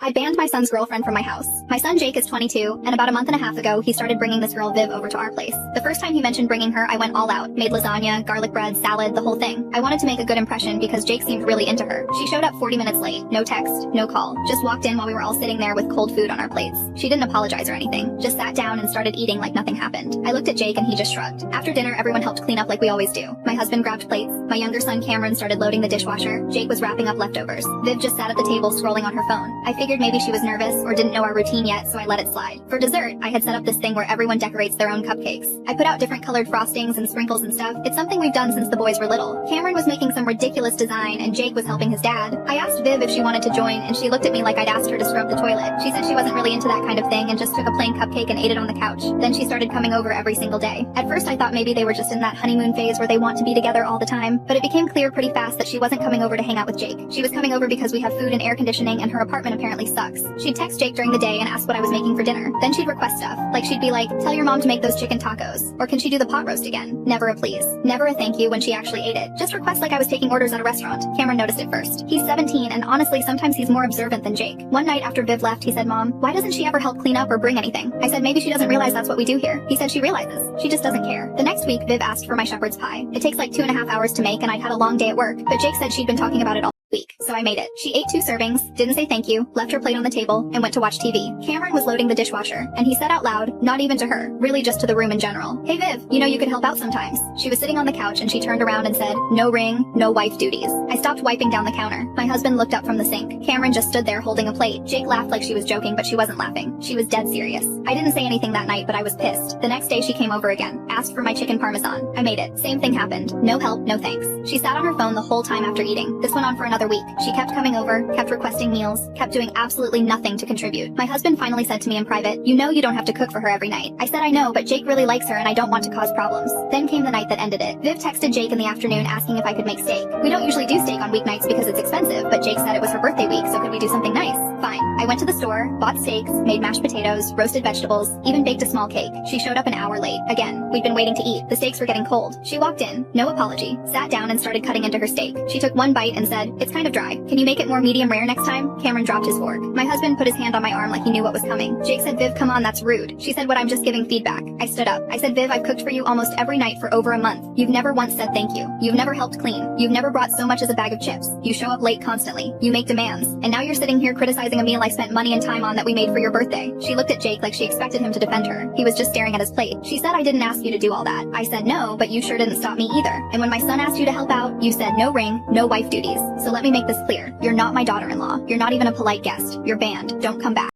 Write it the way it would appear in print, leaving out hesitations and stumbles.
I banned my son's girlfriend from my house. My son Jake is 22, and about a month and a half ago, he started bringing this girl Viv over to our place. The first time he mentioned bringing her, I went all out. Made lasagna, garlic bread, salad, the whole thing. I wanted to make a good impression because Jake seemed really into her. She showed up 40 minutes late. No text, no call. Just walked in while we were all sitting there with cold food on our plates. She didn't apologize or anything. Just sat down and started eating like nothing happened. I looked at Jake and he just shrugged. After dinner, everyone helped clean up like we always do. My husband grabbed plates. My younger son Cameron started loading the dishwasher. Jake was wrapping up leftovers. Viv just sat at the table scrolling on her phone. I figured maybe she was nervous or didn't know our routine yet, so I let it slide. For dessert, I had set up this thing where everyone decorates their own cupcakes. I put out different colored frostings and sprinkles and stuff. It's something we've done since the boys were little. Cameron was making some ridiculous design and Jake was helping his dad. I asked Viv if she wanted to join and she looked at me like I'd asked her to scrub the toilet. She said she wasn't really into that kind of thing and just took a plain cupcake and ate it on the couch. Then she started coming over every single day. At first I thought maybe they were just in that honeymoon phase where they want to be together all the time, but it became clear pretty fast that she wasn't coming over to hang out with Jake. She was coming over because we have food and air conditioning and her apartment apparently sucks. She'd text Jake during the day and ask what I was making for dinner. Then she'd request stuff. Like she'd be like, tell your mom to make those chicken tacos. Or can she do the pot roast again? Never a please. Never a thank you when she actually ate it. Just request like I was taking orders at a restaurant. Cameron noticed it first. He's 17 and honestly sometimes he's more observant than Jake. One night after Viv left he said, Mom, why doesn't she ever help clean up or bring anything? I said maybe she doesn't realize that's what we do here. He said she realizes. She just doesn't care. The next week Viv asked for my shepherd's pie. It takes like 2.5 hours to make and I'd had a long day at work, but Jake said she'd been talking about it all week, so I made it. She ate 2 servings, didn't say thank you, left her plate on the table, and went to watch TV. Cameron was loading the dishwasher, and he said out loud, not even to her, really just to the room in general, hey Viv, you know you could help out sometimes. She was sitting on the couch and she turned around and said, no ring, no wife duties. I stopped wiping down the counter. My husband looked up from the sink. Cameron just stood there holding a plate. Jake laughed like she was joking, but she wasn't laughing. She was dead serious. I didn't say anything that night, but I was pissed. The next day she came over again, asked for my chicken parmesan. I made it. Same thing happened. No help, no thanks. She sat on her phone the whole time after eating. This went on for another week. She kept coming over, kept requesting meals, kept doing absolutely nothing to contribute. My husband finally said to me in private, you know you don't have to cook for her every night. I said I know, but Jake really likes her and I don't want to cause problems. Then came the night that ended it. Viv texted Jake in the afternoon asking if I could make steak. We don't usually do steak on weeknights because it's expensive, but Jake said it was her birthday week, so could we do something nice? Fine. I went to the store, bought steaks, made mashed potatoes, roasted vegetables, even baked a small cake. She showed up an hour late. Again, we'd been waiting to eat. The steaks were getting cold. She walked in, no apology, sat down and started cutting into her steak. She took one bite and said, it's kind of dry. Can you make it more medium rare next time? Cameron dropped his fork. My husband put his hand on my arm like he knew what was coming. Jake said, Viv, come on, that's rude. She said, what, I'm just giving feedback. I stood up. I said, Viv, I've cooked for you almost every night for over a month. You've never once said thank you. You've never helped clean. You've never brought so much as a bag of chips. You show up late constantly. You make demands. And now you're sitting here criticizing a meal I spent money and time on that we made for your birthday. She looked at Jake like she expected him to defend her. He was just staring at his plate. She said, I didn't ask you to do all that. I said no, but you sure didn't stop me either. And when my son asked you to help out, you said no ring, no wife duties. So let me make this clear. You're not my daughter-in-law. You're not even a polite guest. You're banned. Don't come back.